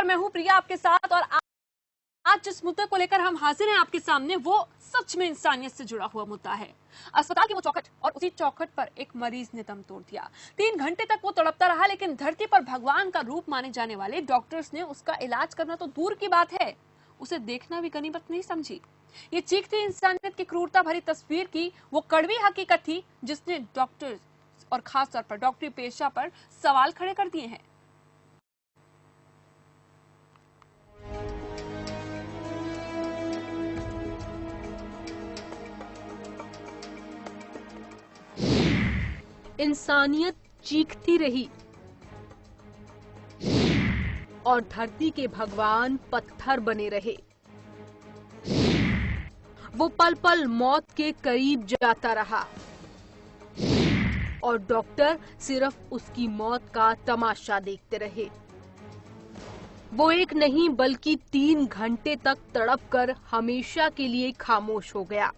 मैं हूं प्रिया आपके साथ और आज जिस मुद्दे को लेकर हम हाजिर हैं आपके सामने वो सच में इंसानियत से जुड़ा हुआ मुद्दा है। अस्पताल की वो चौखट और उसी चौखट पर एक मरीज ने दम तोड़ दिया। 3 घंटे तक वो तड़पता रहा, लेकिन धरती पर भगवान का रूप माने जाने वाले डॉक्टर्स ने उसका इलाज करना तो दूर की बात है, उसे देखना भी गनीमत नहीं समझी। ये चीखती इंसानियत की क्रूरता भरी तस्वीर की वो कड़वी हकीकत थी जिसने डॉक्टर्स और खासतौर पर डॉक्टरी पेशा पर सवाल खड़े कर दिए हैं। इंसानियत चीखती रही और धरती के भगवान पत्थर बने रहे। वो पल पल मौत के करीब जाता रहा और डॉक्टर सिर्फ उसकी मौत का तमाशा देखते रहे। वो एक नहीं बल्कि 3 घंटे तक तड़पकर हमेशा के लिए खामोश हो गया।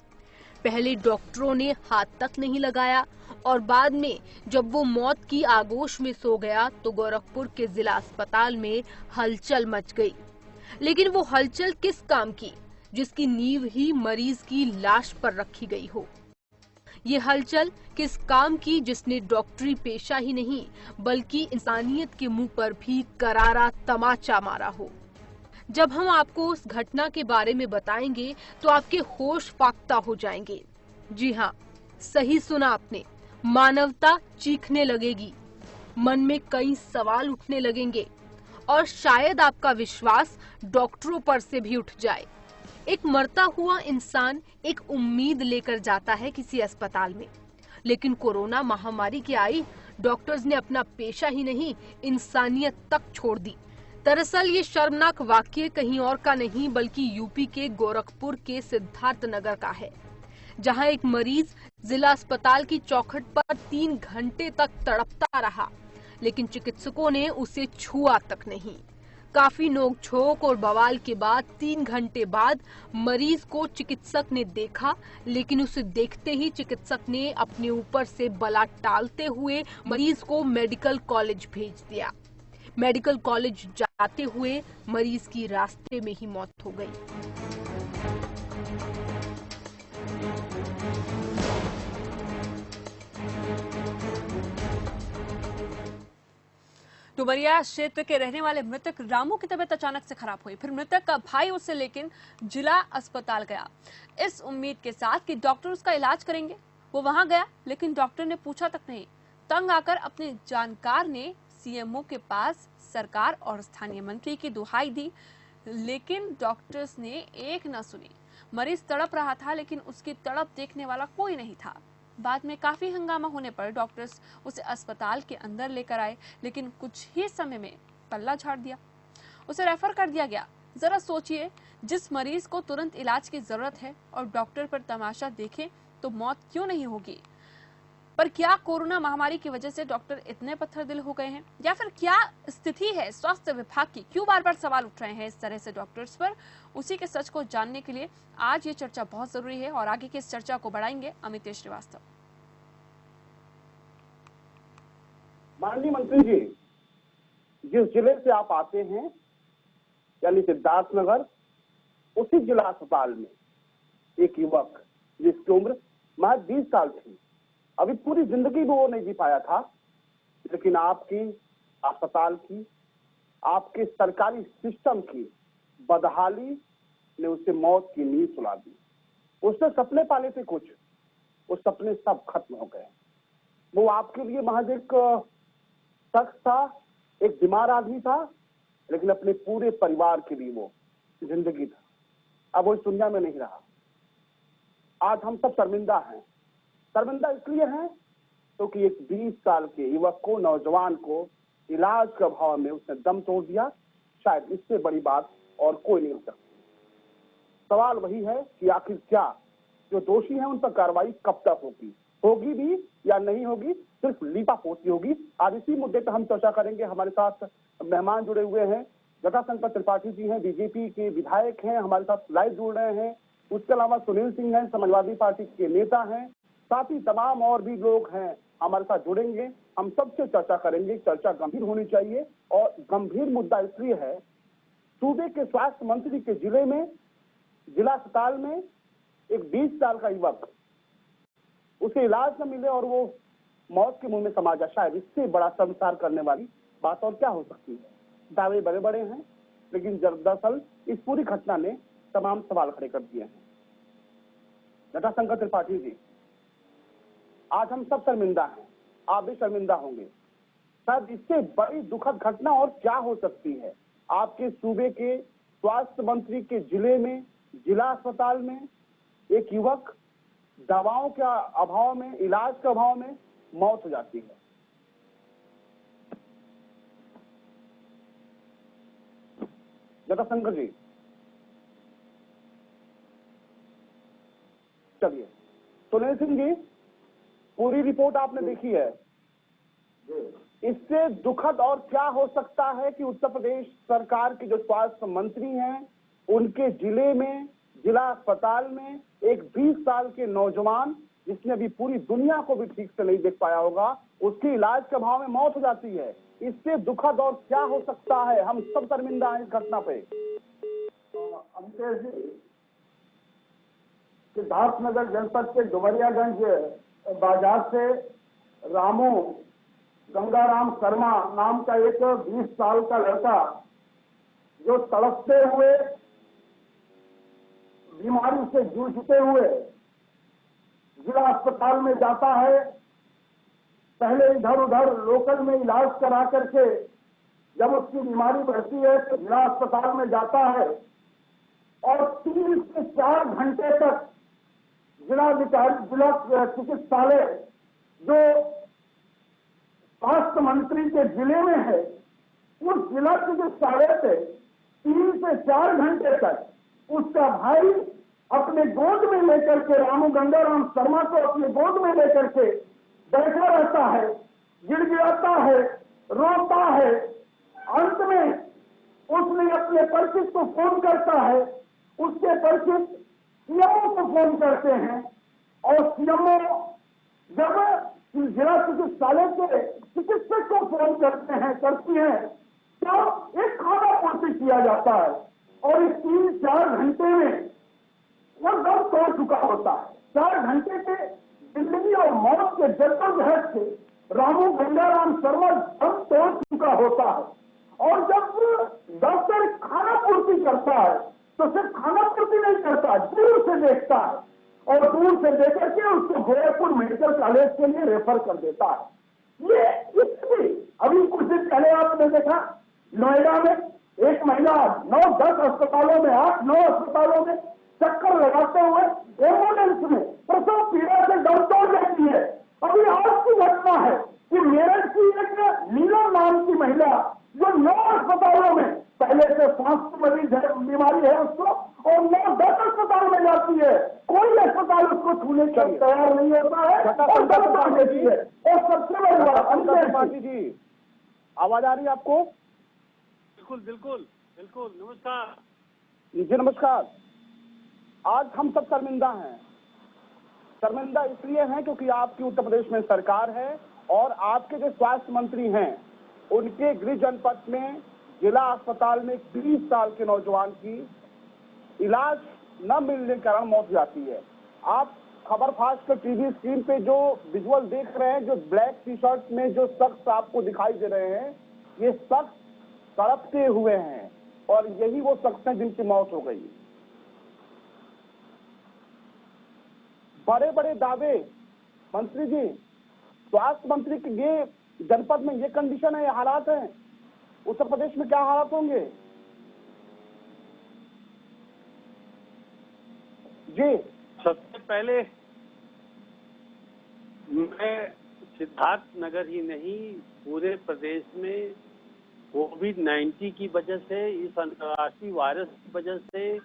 पहले डॉक्टरों ने हाथ तक नहीं लगाया और बाद में जब वो मौत की आगोश में सो गया तो गोरखपुर के जिला अस्पताल में हलचल मच गई। लेकिन वो हलचल किस काम की, जिसकी नींव ही मरीज की लाश पर रखी गई हो। ये हलचल किस काम की जिसने डॉक्टरी पेशा ही नहीं बल्कि इंसानियत के मुंह पर भी करारा तमाचा मारा हो। जब हम आपको उस घटना के बारे में बताएंगे तो आपके होश फाख्ता हो जाएंगे। जी हाँ, सही सुना आपने, मानवता चीखने लगेगी, मन में कई सवाल उठने लगेंगे और शायद आपका विश्वास डॉक्टरों पर से भी उठ जाए। एक मरता हुआ इंसान एक उम्मीद लेकर जाता है किसी अस्पताल में, लेकिन कोरोना महामारी के आई डॉक्टर्स ने अपना पेशा ही नहीं इंसानियत तक छोड़ दी। दरअसल ये शर्मनाक वाकये कहीं और का नहीं बल्कि यूपी के गोरखपुर के सिद्धार्थ नगर का है, जहां एक मरीज जिला अस्पताल की चौखट पर 3 घंटे तक तड़पता रहा, लेकिन चिकित्सकों ने उसे छुआ तक नहीं। काफी नोक-झोंक और बवाल के बाद 3 घंटे बाद मरीज को चिकित्सक ने देखा, लेकिन उसे देखते ही चिकित्सक ने अपने ऊपर से बला टालते हुए मरीज को मेडिकल कॉलेज भेज दिया। मेडिकल कॉलेज जाते हुए मरीज की रास्ते में ही मौत हो गई। डुमरिया क्षेत्र के रहने वाले मृतक रामू की तबीयत अचानक से खराब हुई। फिर मृतक का भाई उसे लेकर जिला अस्पताल गया, इस उम्मीद के साथ कि डॉक्टर उसका इलाज करेंगे। वो वहां गया, लेकिन डॉक्टर ने पूछा तक नहीं। तंग आकर अपने जानकार ने सीएमओ के पास सरकार और स्थानीय मंत्री की दुहाई दी, लेकिन डॉक्टर्स ने एक न सुनी। मरीज तड़प रहा था, लेकिन उसकी तड़प देखने वाला कोई नहीं था। बाद में काफी हंगामा होने पर डॉक्टर्स उसे अस्पताल के अंदर लेकर आए, लेकिन कुछ ही समय में पल्ला झाड़ दिया, उसे रेफर कर दिया गया। जरा सोचिए, जिस मरीज को तुरंत इलाज की जरूरत है और डॉक्टर पर तमाशा देखे तो मौत क्यों नहीं होगी। पर क्या कोरोना महामारी की वजह से डॉक्टर इतने पत्थर दिल हो गए हैं, या फिर क्या स्थिति है स्वास्थ्य विभाग की, क्यों बार बार सवाल उठ रहे हैं इस तरह से डॉक्टर्स पर। उसी के सच को जानने के लिए आज ये चर्चा बहुत जरूरी है और आगे की इस चर्चा को बढ़ाएंगे अमित श्रीवास्तव। माननीय मंत्री जी, जिस जिले से आप आते हैं यानी सिद्धार्थनगर, उसी जिला अस्पताल में एक युवक जिसकी उम्र महज 20 साल थी, अभी पूरी जिंदगी भी वो नहीं जी पाया था, लेकिन आपकी अस्पताल की, आपके सरकारी सिस्टम की बदहाली ने उसे मौत की नींद सुला दी। उसने सपने पाले थे कुछ, वो सपने सब खत्म हो गए। वो आपके लिए महज एक शख्स था, एक बीमार आदमी था, लेकिन अपने पूरे परिवार के लिए वो जिंदगी था। अब वो इस दुनिया में नहीं रहा। आज हम सब शर्मिंदा हैं। शर्मिंदा इसलिए हैं क्योंकि एक 20 साल के युवक को, नौजवान को इलाज के अभाव में उसने दम तोड़ दिया। शायद इससे बड़ी बात और कोई नहीं हो सकती। सवाल वही है कि आखिर क्या जो दोषी हैं उन पर कार्रवाई कब तक होगी, होगी भी या नहीं होगी, सिर्फ लीपापोती होगी। आज इसी मुद्दे पर हम चर्चा करेंगे। हमारे साथ मेहमान जुड़े हुए हैं, जटाशंकर त्रिपाठी जी हैं, बीजेपी के विधायक हैं, हमारे साथ लाइव जुड़ रहे हैं। उसके अलावा सुनील सिंह हैं, समाजवादी पार्टी के नेता हैं, साथ ही तमाम और भी लोग हैं हमारे साथ जुड़ेंगे। हम सबसे चर्चा करेंगे। चर्चा गंभीर होनी चाहिए और गंभीर मुद्दा इसलिए है सूबे के स्वास्थ्य मंत्री के जिले में, जिला अस्पताल में एक 20 साल का युवक, उसे इलाज न मिले और वो मौत के मुंह में समा जाए, शायद इससे बड़ा शर्मसार करने वाली बात और क्या हो सकती है। दावे बड़े बड़े हैं, लेकिन दरअसल इस पूरी घटना ने तमाम सवाल खड़े कर दिए हैं। जटाशंकर त्रिपाठी जी, आज हम सब शर्मिंदा हैं, आप भी शर्मिंदा होंगे। शायद इससे बड़ी दुखद घटना और क्या हो सकती है। आपके सूबे के स्वास्थ्य मंत्री के जिले में, जिला अस्पताल में एक युवक दवाओं के अभाव में, इलाज के अभाव में मौत हो जाती है। जटाशंकर जी, चलिए सुनील सिंह जी, पूरी रिपोर्ट आपने देखी है, इससे दुखद और क्या हो सकता है कि उत्तर प्रदेश सरकार के जो स्वास्थ्य मंत्री हैं, उनके जिले में, जिला अस्पताल में एक 20 साल के नौजवान, जिसने अभी पूरी दुनिया को भी ठीक से नहीं देख पाया होगा, उसकी इलाज के अभाव में मौत हो जाती है। इससे दुखद और क्या हो सकता है। हम सब शर्मिंदा हैं इस घटना पे। अमितेश जी, सिद्धार्थनगर जनपद के डुमरियागंज बाजार से रामू गंगाराम शर्मा नाम का एक 20 साल का लड़का, जो तड़पते हुए, बीमारी से जूझते हुए जिला अस्पताल में जाता है। पहले इधर उधर लोकल में इलाज करा करके जब उसकी बीमारी बढ़ती है तो जिला अस्पताल में जाता है और 3 से 4 घंटे तक जिला चिकित्सालय जो स्वास्थ्य मंत्री के जिले में है, उस जिला चिकित्सालय से 3 से 4 घंटे तक उसका भाई अपने गोद में लेकर के, रामू गंगाराम शर्मा को अपने गोद में लेकर के बैठा रहता है, गिड़गिड़ाता है, रोता है। अंत में उसने अपने परिचित को फोन करता है, उसके परिचित सीएमओ को फोन करते हैं और सीएमओ जब जिला चिकित्सालय के चिकित्सक को फोन करती हैं तो एक खाना पूर्ति किया जाता है और इस 3-4 घंटे में वो दम तोड़ चुका होता है। 4 घंटे के जिंदगी और मौत के जद्दोजहद से रामू गंगाराम शर्मा दम तोड़ चुका होता है और जब डॉक्टर खाना पूर्ति करता है तो सिर्फ खाना पूर्ति नहीं करता, दूर से देखता है और दूर से देकर के उसको गोरखपुर मेडिकल कॉलेज के लिए रेफर कर देता है। ये इसलिए अभी कुछ दिन पहले आपने देखा नोएडा में एक महिला 9-10 अस्पतालों में, 8-9 अस्पतालों में चक्कर लगाते हुए एम्बुलेंस में प्रसव पीड़ा से दम तोड़ जाती है। अभी आज की घटना है कि मेरठ की एक नीलम नाम की महिला जो 9 अस्पतालों में पहले से सांस की मरीज है, बीमारी है उसको, और 9-10 अस्पताल में जाती है, कोई अस्पताल उसको छूने के लिए तैयार नहीं होता है और दम तोड़ देती है। और सबसे बड़ी बात, त्रिपाठी जी, आवाज आ रही है आपको? बिल्कुल बिल्कुल बिल्कुल। नमस्कार जी, नमस्कार। आज हम सब शर्मिंदा हैं। शर्मिंदा इसलिए हैं क्योंकि आपकी उत्तर प्रदेश में सरकार है और आपके जो स्वास्थ्य मंत्री हैं, उनके गृह जनपद में जिला अस्पताल में 20 साल के नौजवान की इलाज न मिलने के कारण मौत जाती है। आप खबर फास्ट के टीवी स्क्रीन पे जो विजुअल देख रहे हैं, जो ब्लैक टी शर्ट में जो शख्स आपको दिखाई दे रहे हैं, ये शख्स तड़पते हुए हैं और यही वो शख्स हैं जिनकी मौत हो गई। बड़े बड़े दावे, मंत्री जी, स्वास्थ्य मंत्री के ये जनपद में ये कंडीशन है, ये हालात हैं, उत्तर प्रदेश में क्या हालात होंगे? जी, सबसे पहले मैं सिद्धार्थनगर ही नहीं, पूरे प्रदेश में कोविड-19 की वजह से, इस अंतर्राष्ट्रीय वायरस की वजह से,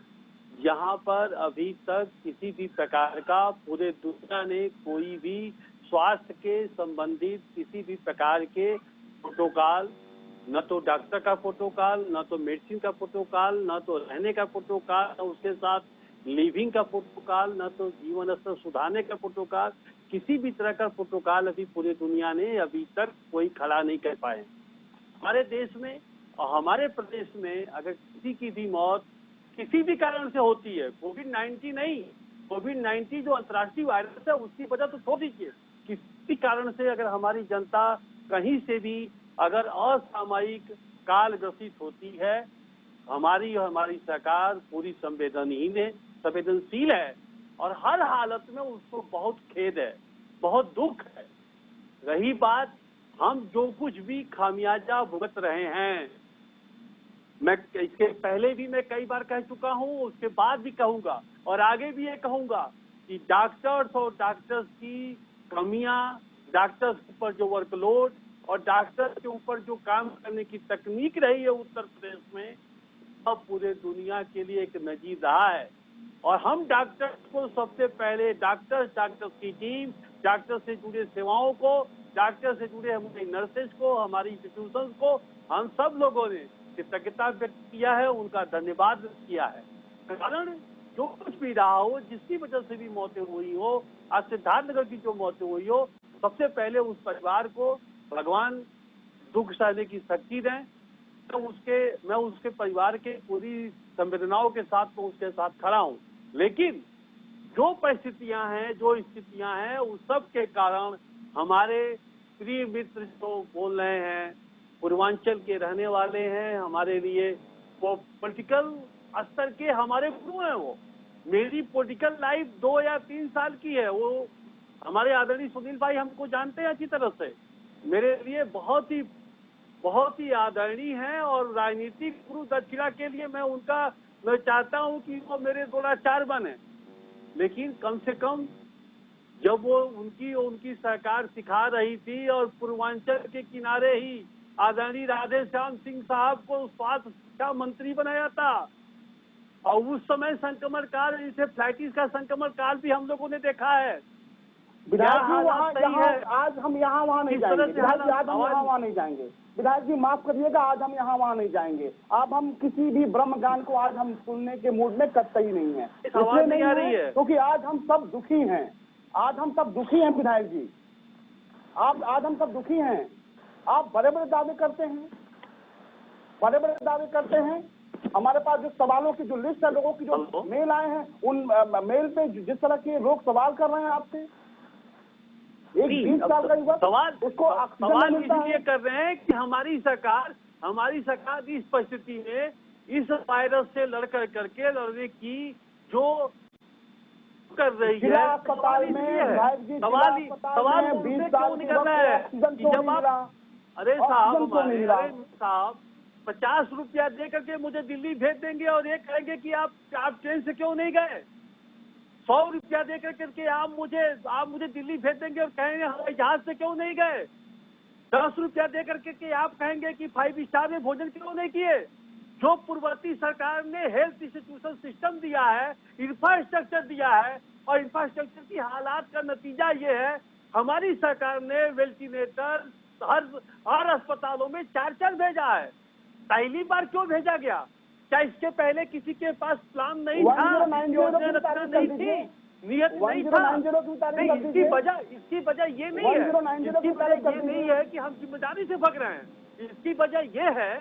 जहां पर अभी तक किसी भी प्रकार का पूरे दुनिया ने कोई भी स्वास्थ्य के संबंधित किसी भी प्रकार के प्रोटोकॉल, न तो डॉक्टर का प्रोटोकॉल, न तो मेडिसिन का प्रोटोकॉल, न तो रहने का प्रोटोकॉल, न उसके साथ लिविंग का प्रोटोकॉल, न तो जीवन स्तर सुधारने का प्रोटोकॉल, किसी भी तरह का प्रोटोकॉल अभी पूरी दुनिया ने अभी तक कोई खड़ा नहीं कर पाए हमारे देश में। और हमारे प्रदेश में अगर किसी की भी मौत किसी भी कारण से होती है, कोविड-19 नहीं, कोविड-19 जो अंतर्राष्ट्रीय वायरस है उसकी वजह तो छोड़ दीजिए, किसी भी कारण से अगर हमारी जनता कहीं से भी अगर असामयिक काल ग्रसित होती है, हमारी सरकार पूरी संवेदनशील है और हर हालत में उसको बहुत खेद है, बहुत दुख है। रही बात हम जो कुछ भी खामियाजा भुगत रहे हैं, मैं इसके पहले भी मैं कई बार कह चुका हूं, उसके बाद भी कहूंगा और आगे भी ये कहूंगा कि डॉक्टर्स और डॉक्टर्स की कमियां, डॉक्टर्स के ऊपर जो वर्कलोड और डॉक्टर्स के ऊपर जो काम करने की तकनीक रही है उत्तर प्रदेश में, अब पूरे दुनिया के लिए एक नजीर रहा है। और हम डॉक्टर्स को सबसे पहले डॉक्टर्स की टीम, डॉक्टर से जुड़े सेवाओं को, डॉक्टर से जुड़े हमारे नर्सेज को, हमारी इंस्टीट्यूशंस को, हम सब लोगों ने कृतज्ञता व्यक्त किया है, उनका धन्यवाद व्यक्त किया है। कारण जो कुछ भी रहा हो, जिसकी वजह से भी मौतें हुई हो, आज सिद्धार्थनगर की जो मौतें हुई हो, सबसे पहले उस परिवार को भगवान दुख सहने की शक्ति दें। तो मैं उसके परिवार के पूरी संवेदनाओं के साथ तो उसके साथ खड़ा हूँ। लेकिन जो परिस्थितियां हैं, जो स्थितियां हैं, उस सब के कारण हमारे प्रिय मित्र जो बोल रहे हैं, पूर्वांचल के रहने वाले हैं, हमारे लिए वो पॉलिटिकल स्तर के हमारे गुरु हैं। वो मेरी पॉलिटिकल लाइफ 2 या 3 साल की है। वो हमारे आदरणीय सुनील भाई हमको जानते हैं अच्छी तरह से, मेरे लिए बहुत ही आदरणीय हैं और राजनीतिक गुरु दक्षिणा के लिए मैं चाहता हूं कि वो मेरे द्रोणाचार्य बने। लेकिन कम से कम जब वो उनकी सरकार सिखा रही थी और पूर्वांचल के किनारे ही आदरणीय राधे श्याम सिंह साहब को स्वास्थ्य शिक्षा मंत्री बनाया था, और उस समय संक्रमण काल, जिसे फ्लाइटिस का संक्रमण काल भी हम लोगों ने देखा है। विधायक जी आज हम यहाँ वहाँ नहीं जाएंगे। विधायक जी आज हम यहाँ वहाँ नहीं जाएंगे। विधायक जी माफ करिएगा, आज हम यहाँ वहाँ नहीं जाएंगे। अब हम किसी भी ब्रह्म ज्ञान को आज हम सुनने के मूड में कतई नहीं है, इसलिए नहीं आ रही है क्योंकि आज हम सब दुखी हैं। आज हम सब दुखी हैं विधायक जी, आज हम सब दुखी हैं। आप बड़े बड़े दावे करते हैं, बड़े बड़े दावे करते हैं। हमारे पास जो सवालों की जो लिस्ट है, लोगों की जो मेल आए हैं, उन मेल पे जिस तरह के लोग सवाल कर रहे हैं आपसे, एक 20 साल का युवक सवाल इसलिए कर रहे हैं कि हमारी सरकार इस परिस्थिति में इस वायरस से लड़ने की जो कर रही है, अस्पताल में सवाल क्यों निकल रहा है कि जब आप अरे साहब 50 रुपया दे करके मुझे दिल्ली भेज देंगे और ये कहेंगे कि आप ट्रेन से क्यों नहीं गए। 100 रुपया दे करके आप मुझे दिल्ली भेज देंगे और कहेंगे हवाई जहाज से क्यों नहीं गए। 10 रुपया दे करके आप कहेंगे कि 5 स्टार में भोजन क्यों नहीं किए। जो पूर्ववर्ती सरकार ने हेल्थ इंस्टीट्यूशन सिस्टम दिया है, इंफ्रास्ट्रक्चर दिया है, और इंफ्रास्ट्रक्चर की हालात का नतीजा ये है, हमारी सरकार ने वेंटिलेटर हर अस्पतालों में 4 भेजा है। पहली बार क्यों भेजा गया? क्या इसके पहले किसी के पास प्लान नहीं था, योजना नहीं थी, नियत नहीं था? इसकी वजह ये नहीं है कि हम जिम्मेदारी से भाग रहे हैं। इसकी वजह ये है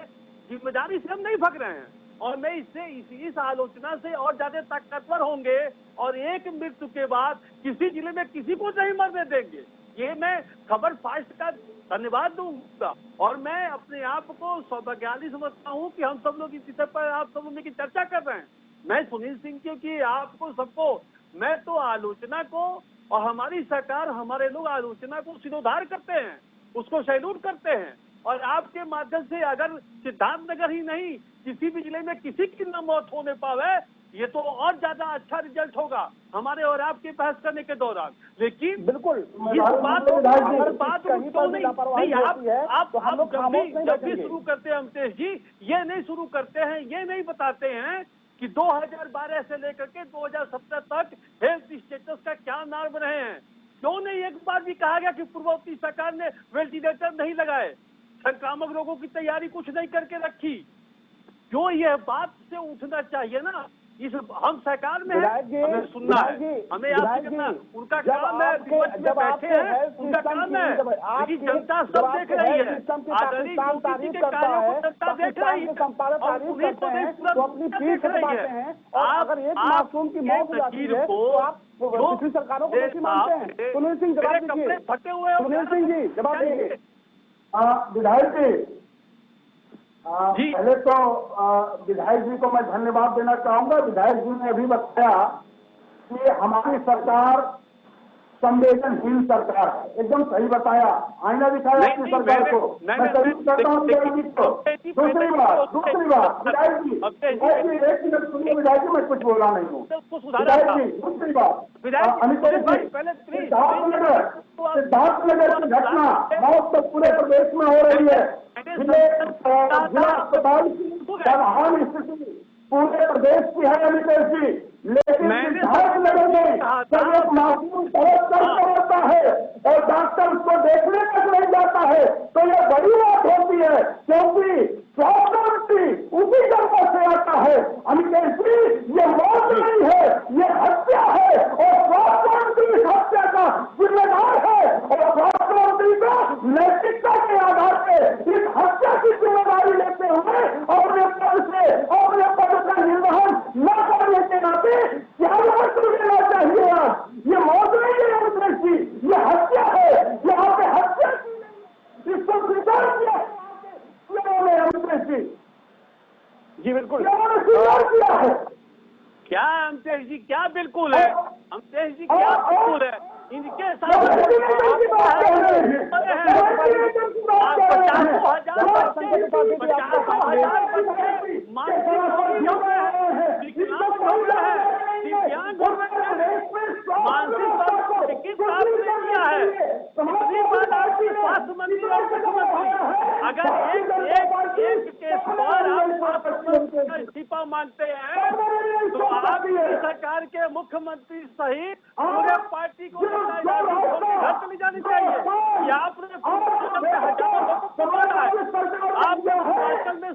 जिम्मेदारी से हम नहीं भाग रहे हैं, और मैं इस आलोचना से और ज्यादा ताकतवर होंगे और एक मृत्यु के बाद किसी जिले में किसी को नहीं मरने देंगे। ये मैं खबर फास्ट का धन्यवाद दूंगा, और मैं अपने आप को सौभाग्यशाली समझता हूं कि हम सब लोग इस विषय पर आप सब लोग की चर्चा कर रहे हैं। मैं सुनील सिंह की आपको सबको मैं तो आलोचना को, और हमारी सरकार हमारे लोग आलोचना को सिरोधार करते हैं, उसको सैल्यूट करते हैं। और आपके माध्यम से अगर सिद्धार्थनगर ही नहीं किसी भी जिले में किसी की न मौत होने पावे, ये तो और ज्यादा अच्छा रिजल्ट होगा हमारे और आपके बहस करने के दौरान। लेकिन बिल्कुल जब भी शुरू करते हैं अमतेश जी, ये नहीं शुरू करते हैं, ये नहीं बताते हैं कि 2012 से लेकर के 2017 तक हेल्थ स्टेटस का क्या नाम रहे हैं। क्यों नहीं एक बार भी कहा गया कि पूर्ववर्ती सरकार ने वेंटिलेटर नहीं लगाए, संक्रामक रोगों की तैयारी कुछ नहीं करके रखी। जो यह बात से उठना चाहिए ना, इस हम सरकार में विधायक जी, हमें सुनना है, हमें याद करना, उनका काम है, विपक्ष में बैठे हैं, उनका काम है, लेकिन जनता सब देख रही है, आदरणीय योगी जी के कार्यों को जनता देख रही है, और उन्हीं को तो अपनी पीठ थपथपाते हैं। और अगर एक मासूम की मौत हो जाती है तो आप पिछली सरकारों को दोषी मानते हैं। सुनील सिंह जवाब दीजिए। फटे हुए सुनील सिंह जी जवाब दीजिए। विधायक जी, पहले तो विधायक जी को मैं धन्यवाद देना चाहूंगा। विधायक जी ने अभी बताया कि हमारी सरकार संवेदनहीन सरकार है, एकदम सही बताया, आईना दिखाया अपनी सरकार को। मैं सभी करता हूँ विधायक जी को। दूसरी बात विधायक जी, एक मिनट सुनिए विधायक जी, मैं कुछ बोला नहीं हूँ विधायक जी। दूसरी बात सिद्धार्थनगर की घटना मौत तो पूरे प्रदेश में हो रही है। जिला अस्पताल की बदहाल स्थिति पूरे प्रदेश की है अमितेश जी, लेकिन सिद्धार्थनगर में जब एक मासूम तड़प कर होता है और डॉक्टर उसको देखने तक नहीं जाता है तो ये बड़ी बात होती है, क्योंकि स्वास्थ्य मंत्री उसी जगह से आता है। अमितेश जी, ये मौत नहीं है, ये हत्या है और स्वास्थ्य मंत्री इस हत्या का जिम्मेदार है और स्वास्थ्य मंत्री को नैतिकता के आधार पर इस हत्या की जिम्मेदारी लेते हुए अपने पद से अपने पद का निर्वहन न करने के नाते क्या मंत्री देना चाहिए। आज ये मौत नहीं है अमितेश जी, ये हत्या है, यहाँ पे हत्या की, इसको स्वीकार किया अमितेश जी। जी बिल्कुल स्वीकार किया है। क्या अमितेश जी, क्या बिल्कुल है अमितेश जी, क्या बिल्कुल है इनके साथ स्वास्थ्य मंत्री और मुख्यमंत्री अगर एक केस पर आप इस्तीफा मांगते हैं तो आपकी सरकार के मुख्यमंत्री सहित पूरे पार्टी को घर चली जानी चाहिए। या आपने हजारों लोगों को मारा है, आपने पूर्वांचल में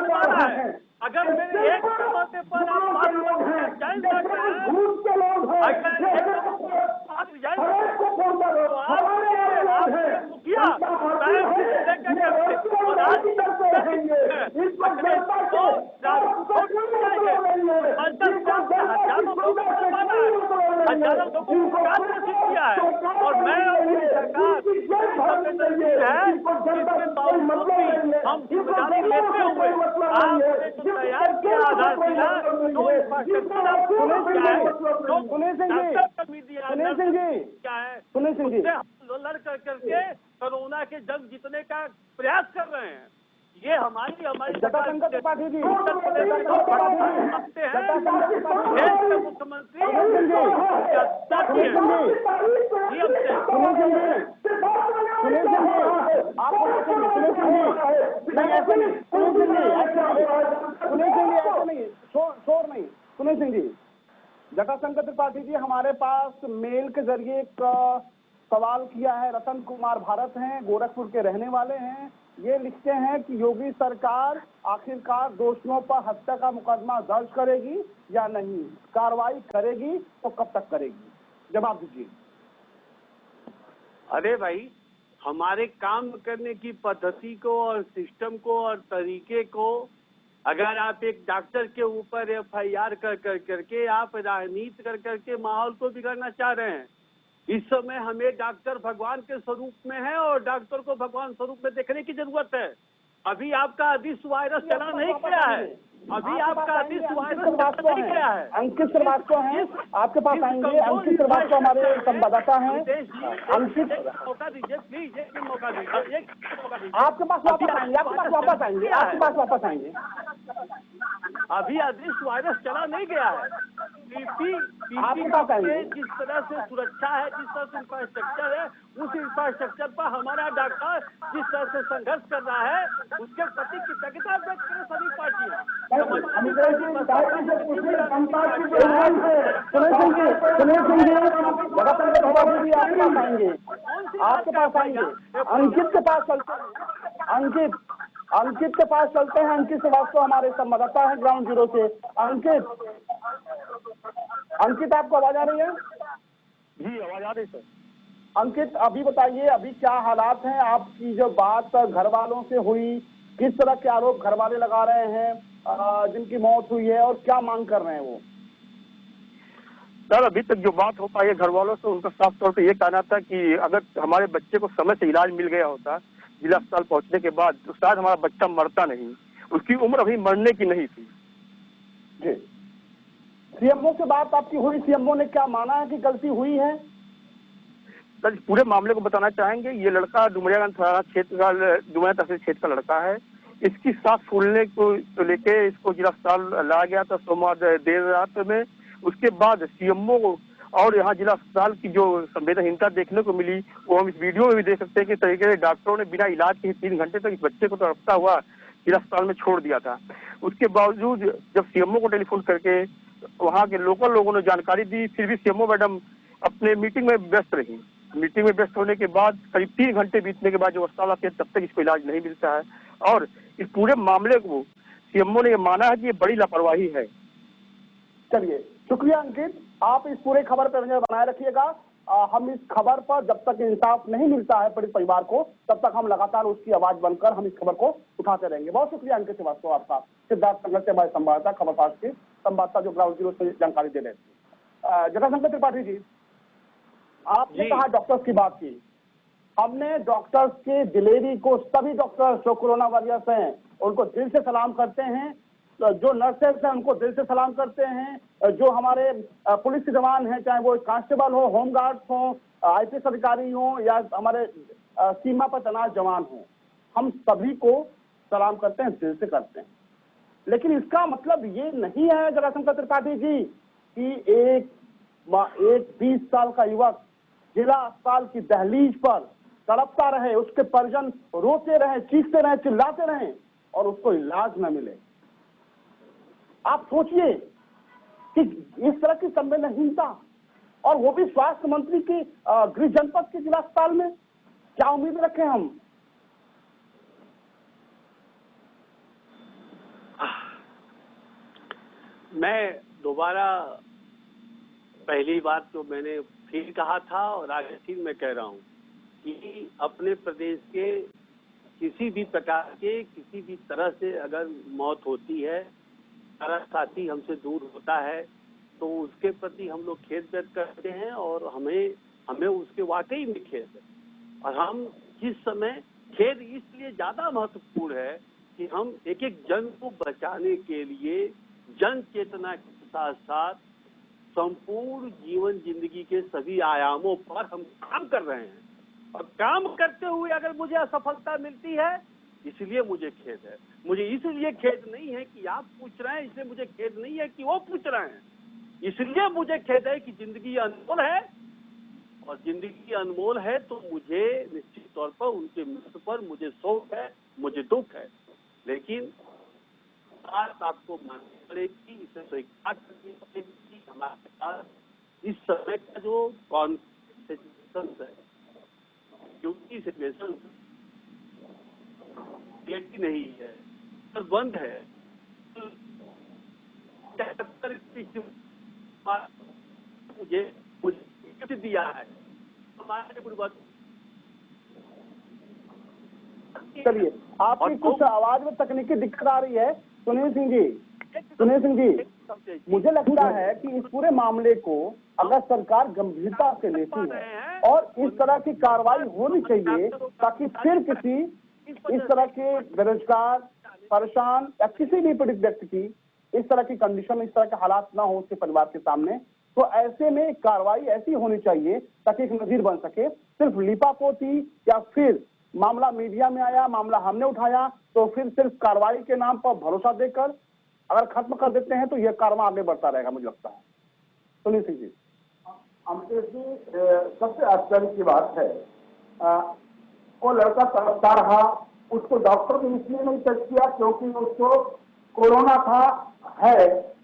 मारा है। अगर मेरे एक समझौते पर आप जान सकते हैं, हजारों लोगों को किया है और मैं हम जिम्मेदारी लेते हुए आपने जो तैयार किया आधारशिला जो सुनील सिंह जी लड़ करके कोरोना के जंग जीतने का प्रयास कर रहे हैं। ये हमारी जटाशंकर त्रिपाठी जी मुख्यमंत्री सुनील सिंह जी, जटाशंकर त्रिपाठी जी हमारे पास मेल के जरिए एक सवाल किया है। रतन कुमार भारत हैं, गोरखपुर के रहने वाले हैं। ये लिखते हैं कि योगी सरकार आखिरकार दोषियों पर हत्या का मुकदमा दर्ज करेगी या नहीं, कार्रवाई करेगी तो कब तक करेगी? जवाब दीजिए। अरे भाई, हमारे काम करने की पद्धति को और सिस्टम को और तरीके को अगर आप एक डॉक्टर के ऊपर FIR करके आप राजनीति करके माहौल को बिगाड़ना चाह रहे हैं। इस समय हमें डॉक्टर भगवान के स्वरूप में है और डॉक्टर को भगवान स्वरूप में देखने की जरूरत है। अभी आपका विश्व वायरस चला नहीं गया है, अभी आपका विश्व वायरस चला नहीं गया है। अंकित श्रीवास्तव हैं, आपके पास आएंगे। अंकित श्रीवास्तव हमारे संवाददाता हैं। अंकित, मौका दीजिए प्लीज, एक मौका दीजिए, आपके पास वापस आएंगे, आपके पास वापस आएंगे, आपके पास वापस आएंगे। अभी विश्व वायरस चला नहीं गया है। पीपी जिस तरह से सुरक्षा है, जिस तरह से इंफ्रास्ट्रक्चर है, उस इंफ्रास्ट्रक्चर पर हमारा डॉक्टर जिस तरह से संघर्ष कर रहा है उसके प्रति कृतज्ञता व्यक्त करें सभी पार्टियां। आपके पास आएंगे, अंकित के पास चलते हैं। अंकित, अंकित के पास चलते हैं। अंकित श्रीवास्तव हमारे संवाददाता है ग्राउंड जीरो से। अंकित आपको आवाज आ रही है? जी आवाज आ रही सर। अंकित अभी बताइए, अभी क्या हालात हैं? आपकी जो बात घर वालों से हुई, किस तरह के आरोप घर वाले लगा रहे हैं जिनकी मौत हुई है, और क्या मांग कर रहे हैं वो? सर अभी तक जो बात हो पाई है घर वालों से, उनका साफ तौर पे ये कहना था कि अगर हमारे बच्चे को समय से इलाज मिल गया होता जिला अस्पताल पहुंचने के बाद, तो शायद हमारा बच्चा मरता नहीं। उसकी उम्र अभी मरने की नहीं थी। जी, सीएमओ से बात आपकी हुई? सीएमओ ने क्या माना है कि गलती हुई है? सर पूरे मामले को बताना चाहेंगे। ये लड़का डुमरियागंज थाना क्षेत्र का, डुमरिया तहसील क्षेत्र का लड़का है। इसकी सांस फूलने को लेके इसको जिला अस्पताल लाया गया था सोमवार देर रात में। उसके बाद सीएमओ और यहाँ जिला अस्पताल की जो संवेदनहीनता देखने को मिली, वो हम इस वीडियो में भी देख सकते हैं कि तरीके से डॉक्टरों ने बिना इलाज के 3 घंटे तक इस बच्चे को तड़पता हुआ जिला अस्पताल में छोड़ दिया था। उसके बावजूद जब सीएमओ को टेलीफोन करके वहाँ के लोकल लोगों ने जानकारी दी, फिर भी सीएमओ मैडम अपने मीटिंग में व्यस्त रही। मीटिंग में व्यस्त होने के बाद करीब 3 घंटे बीतने के बाद जो अस्पताल आते हैं तब तक इसको इलाज नहीं मिलता है। और इस पूरे मामले को सीएमओ ने ये माना है कि ये बड़ी लापरवाही है। चलिए, शुक्रिया अंकित। आप इस पूरे खबर पर नजर बनाए रखिएगा। हम इस खबर पर जब तक इंसाफ नहीं मिलता है पीड़ित परिवार को, तब तक हम लगातार उसकी आवाज बनकर हम इस खबर को उठाते रहेंगे। बहुत शुक्रिया अंकित श्रीवास्तव आपका। सिद्धार्थनगर से हमारे संवाददाता, खबरपाश के संवाददाता जो ग्राउंड जीरो से जानकारी दे रहे थे। जटाशंकर त्रिपाठी जी, आपने कहा डॉक्टर्स की बात की। हमने डॉक्टर्स के दिलेरी को, सभी डॉक्टर्स जो कोरोना वॉरियर्स हैं उनको दिल से सलाम करते हैं, जो नर्सेस हैं उनको दिल से सलाम करते हैं, जो हमारे पुलिस जवान हैं, चाहे वो कांस्टेबल हो, होमगार्ड्स हो, आईपीएस अधिकारी हो, या हमारे सीमा पर तैनात जवान हो, हम सभी को सलाम करते हैं, दिल से करते हैं। लेकिन इसका मतलब ये नहीं है जटाशंकर त्रिपाठी जी कि एक 20 साल का युवक जिला अस्पताल की दहलीज पर तड़पता रहे, उसके परिजन रोते रहे, चीखते रहे, चिल्लाते रहे और उसको इलाज न मिले। आप सोचिए कि इस तरह की संवेदनहीनता, और वो भी स्वास्थ्य मंत्री की गृह जनपद के जिला अस्पताल में, क्या उम्मीद रखें हम? मैं दोबारा पहली बात तो मैंने फिर कहा था और आगे फिर मैं कह रहा हूं कि अपने प्रदेश के किसी भी प्रकार के, किसी भी तरह से अगर मौत होती है, हमारा साथी हमसे दूर होता है, तो उसके प्रति हम लोग खेद व्यक्त करते हैं और हमें उसके वाकई में खेद है। और हम जिस समय खेद इसलिए ज्यादा महत्वपूर्ण है कि हम एक एक जन को बचाने के लिए जन चेतना के साथ साथ संपूर्ण जीवन जिंदगी के सभी आयामों पर हम काम कर रहे हैं। और काम करते हुए अगर मुझे असफलता मिलती है, इसलिए मुझे खेद है। मुझे इसलिए खेद नहीं है कि आप पूछ रहे हैं, इसलिए मुझे खेद नहीं है कि वो पूछ रहे हैं। इसलिए मुझे खेद है कि जिंदगी अनमोल है, और जिंदगी अनमोल है तो मुझे निश्चित तौर पर उनके मृत्यु पर मुझे शोक है, मुझे दुख है। लेकिन बात आपको माननी पड़ेगी, इसे स्वीकार करनी पड़ेगी। हमारे पास इस समय का जो सिचुएशन है, क्योंकि सिचुएशन नहीं है, तो बंद है, मुझे दिया है हमारे पूर्वज। चलिए, आपकी कुछ आवाज में तकनीकी दिक्कत आ रही है। सुनील सिंह जी, मुझे लगता है कि इस पूरे मामले को अगर सरकार गंभीरता से लेती है और इस तरह की कार्रवाई होनी चाहिए, ताकि फिर किसी इस तरह के बेरोजगार, परेशान या किसी भी पीड़ित व्यक्ति की इस तरह की कंडीशन, इस तरह के हालात ना हो उसके परिवार के सामने, तो ऐसे में कार्रवाई ऐसी होनी चाहिए ताकि एक नजीर बन सके। सिर्फ लिपापोती या फिर मामला मीडिया में आया, मामला हमने उठाया, तो फिर सिर्फ कार्रवाई के नाम पर भरोसा देकर अगर खत्म कर देते हैं तो यह कार्रवाई आगे बढ़ता रहेगा, मुझे लगता है। सुनील सिंह जी। अमृतेश जी, सबसे आश्चर्य की बात है, वो लड़का तड़पता रहा, उसको डॉक्टर ने इसलिए नहीं टेस्ट किया क्योंकि उसको कोरोना था, है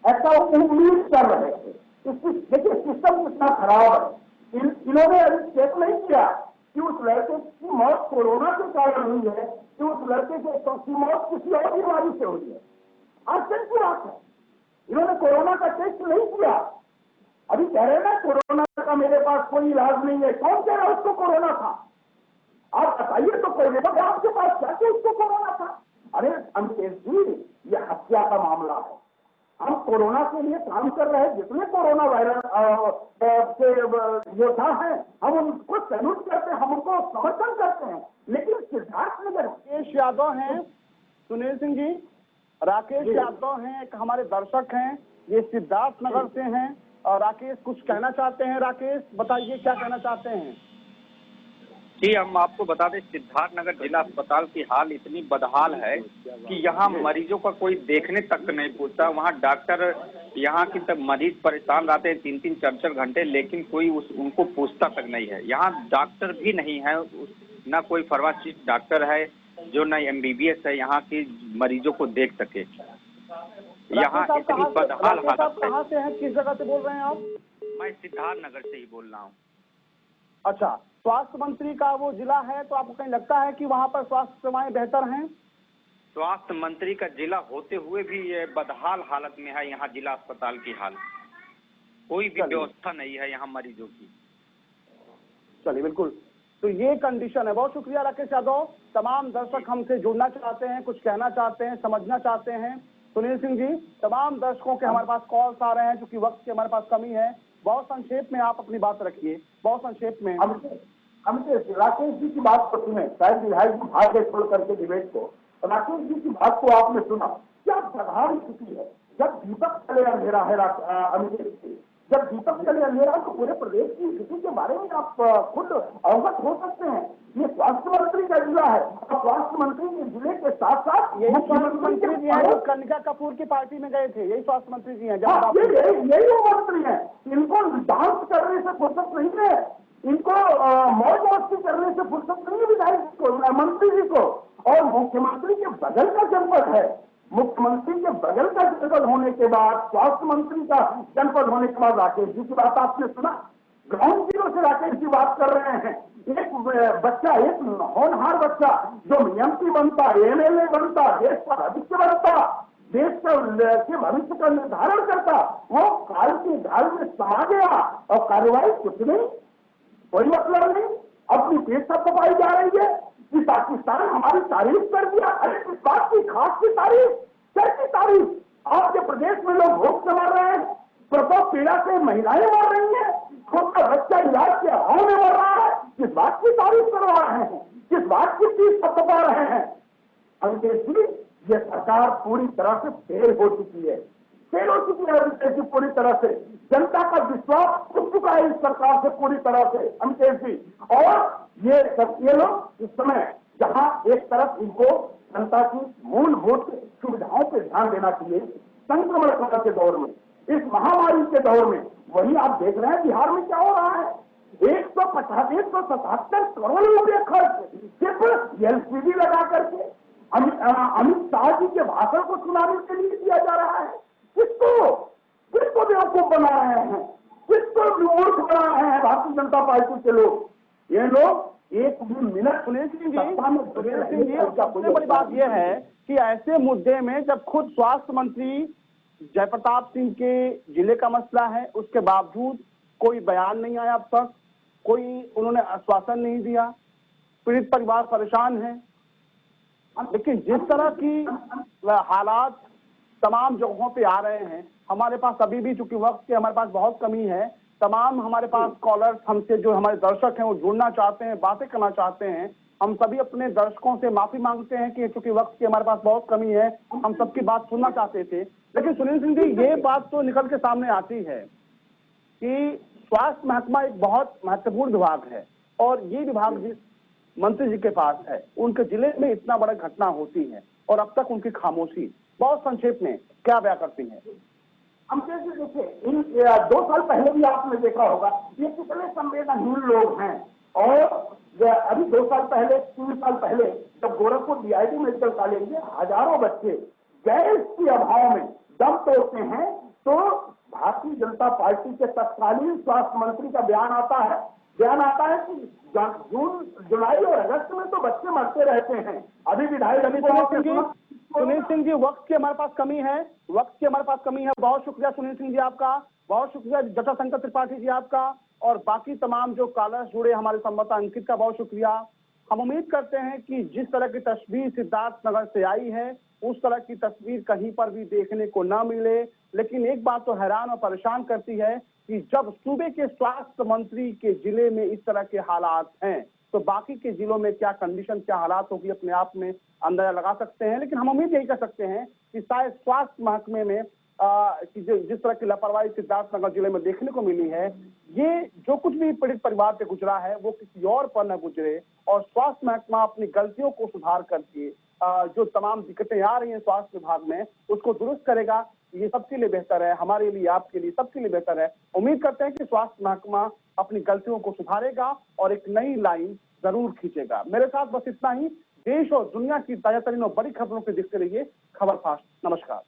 ऐसा वो उम्मीद कर रहे थे। देखिए सिस्टम कितना खराब है। इन्होंने अभी चेक नहीं किया कि उस लड़के की मौत कोरोना के कारण हुई है, कि उस लड़के की मौत किसी और बीमारी से हुई है। आश्चर्य की बात है, इन्होंने कोरोना का टेस्ट नहीं किया। अभी कह रहे हैं ना कोरोना का मेरे पास कोई इलाज नहीं है। कौन कह रहा है उसको कोरोना था? आप बताइए तो कोरोना आपके पास क्या कि उसको कोरोना था? अरे अमितेश जी, ये हत्या का मामला है। हम कोरोना के लिए काम कर रहे हैं, जितने कोरोना वायरस के योद्धा हैं, हम उनको सैल्यूट करते हैं, हम उनको समर्थन करते हैं। लेकिन सिद्धार्थनगर राकेश यादव हैं, सुनील सिंह जी, राकेश यादव हैं, एक हमारे दर्शक हैं, ये सिद्धार्थनगर से हैं। और राकेश कुछ कहना चाहते हैं। राकेश बताइए क्या कहना चाहते हैं। जी, हम आपको बता दें, सिद्धार्थनगर जिला अस्पताल की हाल इतनी बदहाल है कि यहाँ मरीजों का कोई देखने तक नहीं पूछता। वहाँ डॉक्टर, यहाँ की तक मरीज परेशान रहते हैं 3-3, 4-4 घंटे, लेकिन कोई उनको पूछता तक नहीं है। यहाँ डॉक्टर भी नहीं है, न कोई फार्मासिस्ट डॉक्टर है जो न MBBS है यहाँ की मरीजों को देख सके। यहाँ इतनी बदहाल हालत है। कहाँ से हैं, किस जगह से बोल रहे हैं आप? मैं सिद्धार्थनगर से ही बोल रहा हूँ। अच्छा, स्वास्थ्य मंत्री का वो जिला है, तो आपको कहीं लगता है कि वहाँ पर स्वास्थ्य सेवाएं बेहतर हैं? स्वास्थ्य मंत्री का जिला होते हुए भी ये बदहाल हालत में है यहाँ जिला अस्पताल की हाल। कोई भी व्यवस्था नहीं है यहाँ मरीजों की। चलिए, बिल्कुल, तो ये कंडीशन है। बहुत शुक्रिया राकेश यादव। तमाम दर्शक हमसे जुड़ना चाहते हैं, कुछ कहना चाहते हैं, समझना चाहते हैं। सुनील सिंह जी, तमाम दर्शकों के हमारे पास कॉल्स आ रहे हैं, क्योंकि वक्त की हमारे पास कमी है। बहुत संक्षेप में आप अपनी बात रखिए, बहुत संक्षेप में। अमितेश, राकेश जी की बात को सुने, शायद विधायक जी भाग गए छोड़ करके डिबेट को। राकेश जी की बात को आपने सुना, क्या बदहाल स्थिति है। जब दीपक चले अंधेरा है अमितेश जी, जब दीपक चले अंधेरा तो पूरे प्रदेश की स्थिति के बारे में आप खुद अवगत हो सकते हैं। ये स्वास्थ्य मंत्री का जिला है, और स्वास्थ्य मंत्री के जिले के साथ साथ यही स्वास्थ्य मंत्री जी हैं जो कनिका कपूर की पार्टी में गए थे, यही स्वास्थ्य मंत्री जी हैं। यही वो मंत्री हैं। इनको डांस करने से फुर्सत नहीं है, इनको मौज मस्ती करने से फुर्सत नहीं है विधायक को, मंत्री जी को। और मुख्यमंत्री के बगल का जनपद है, मुख्यमंत्री के बगल का जनपद होने के बाद, स्वास्थ्य मंत्री का जनपद होने के बाद राकेश जी की बात आपने सुना। ग्राउंड जीरो से राकेश जी बात कर रहे हैं। एक बच्चा, एक होनहार बच्चा जो MP बनता, MLA बनता, देश का भविष्य बनता, देश के भविष्य का निर्धारण करता, वो काल की ढाल में समा गया और कार्रवाई कुछ नहीं, कोई मतलब नहीं। अपनी पेट सब पपाई जा रही है कि पाकिस्तान हमारी तारीफ कर दिया। अरे इस बात की खास की तारीफ, कैसी तारीफ? आपके प्रदेश में लोग भूख से मर रहे हैं, प्रकोप पीड़ा से महिलाएं मर रही हैं, खुद का बच्चा इलाज के अभाव में मर रहा है। किस बात की तारीफ करवा रहे हैं, किस बात की चीज पा रहे हैं? अमितेश जी, ये सरकार पूरी तरह से फेल हो चुकी है, फेल हो चुकी है अमितेश जी पूरी तरह से। जनता का विश्वास उठ चुका है इस सरकार से पूरी तरह से अमितेश जी। और ये लोग इस समय जहां एक तरफ इनको जनता की मूलभूत सुविधाओं पर ध्यान देना चाहिए संक्रमण काल के दौर में, इस महामारी के दौर में, वही आप देख रहे हैं बिहार में क्या हो रहा है। 177 करोड़ रुपए खर्च सिर्फ LCD लगा करके अमित शाह जी के भाषण को सुनाने के लिए किया जा रहा है। किसको बेवकूफ बना रहे हैं, किसको मूर्ख बना रहे हैं भारतीय जनता पार्टी के लोग। ये लोग एक भी मिनट। सुनील सिंह जी, सबसे बड़ी बात यह है कि ऐसे मुद्दे में जब खुद स्वास्थ्य मंत्री जयप्रताप सिंह के जिले का मसला है, उसके बावजूद कोई बयान नहीं आया अब तक, कोई उन्होंने आश्वासन नहीं दिया, पीड़ित परिवार परेशान है। लेकिन जिस तरह की हालात तमाम जगहों पे आ रहे हैं, हमारे पास अभी भी चूंकि वक्त की हमारे पास बहुत कमी है, तमाम हमारे पास कॉलर्स हमसे जो हमारे दर्शक हैं वो जुड़ना चाहते हैं, बातें करना चाहते हैं। हम सभी अपने दर्शकों से माफी मांगते हैं कि चूंकि वक्त की हमारे पास बहुत कमी है, हम सबकी बात सुनना चाहते थे। लेकिन सुनील सिंह जी, ये बात तो निकल के सामने आती है कि स्वास्थ्य महकमा एक बहुत महत्वपूर्ण विभाग है, और ये विभाग जिस मंत्री जी के पास है, उनके जिले में इतना बड़ा घटना होती है और अब तक उनकी खामोशी। बहुत संक्षेप में क्या बयां करती है? हम कैसे देखिए, इन 2 साल पहले भी आपने देखा होगा ये कितने संवेदनहीन लोग हैं। और अभी 2 साल पहले, 3 साल पहले जब गोरखपुर DIT मेडिकल कॉलेज में हजारों बच्चे गैस के अभाव में दम तोड़ते हैं, तो भारतीय जनता पार्टी के तत्कालीन स्वास्थ्य मंत्री का बयान आता है ध्यान आता है कि जून, जुलाई और अगस्त में तो बच्चे मरते रहते हैं। अभी भी 2.5 सुनील सिंह जी, वक्त की हमारे पास कमी है, वक्त की हमारे पास कमी है। बहुत शुक्रिया सुनील सिंह जी आपका, बहुत शुक्रिया जटाशंकर त्रिपाठी जी आपका, और बाकी तमाम जो कॉलर्स जुड़े हमारे संवाददाता अंकित का बहुत शुक्रिया। हम उम्मीद करते हैं कि जिस तरह की तस्वीर सिद्धार्थनगर से आई है उस तरह की तस्वीर कहीं पर भी देखने को ना मिले। लेकिन एक बात तो हैरान और परेशान करती है कि जब सूबे के स्वास्थ्य मंत्री के जिले में इस तरह के हालात हैं तो बाकी के जिलों में क्या कंडीशन, क्या हालात होगी, अपने आप में अंदाजा लगा सकते हैं। लेकिन हम उम्मीद यही कर सकते हैं कि शायद स्वास्थ्य महकमे में जिस तरह की लापरवाही सिद्धार्थनगर जिले में देखने को मिली है, ये जो कुछ भी पीड़ित परिवार पे गुजरा है वो किसी और पर न गुजरे, और स्वास्थ्य महकमा अपनी गलतियों को सुधार करके जो तमाम दिक्कतें आ रही हैं स्वास्थ्य विभाग में उसको दुरुस्त करेगा। ये सबके लिए बेहतर है, हमारे लिए, आपके लिए, सबके लिए बेहतर है। उम्मीद करते हैं कि स्वास्थ्य महकमा अपनी गलतियों को सुधारेगा और एक नई लाइन जरूर खींचेगा। मेरे साथ बस इतना ही। देश और दुनिया की ताजा तरीन और बड़ी खबरों के देखते रहिए खबर फास्ट। नमस्कार।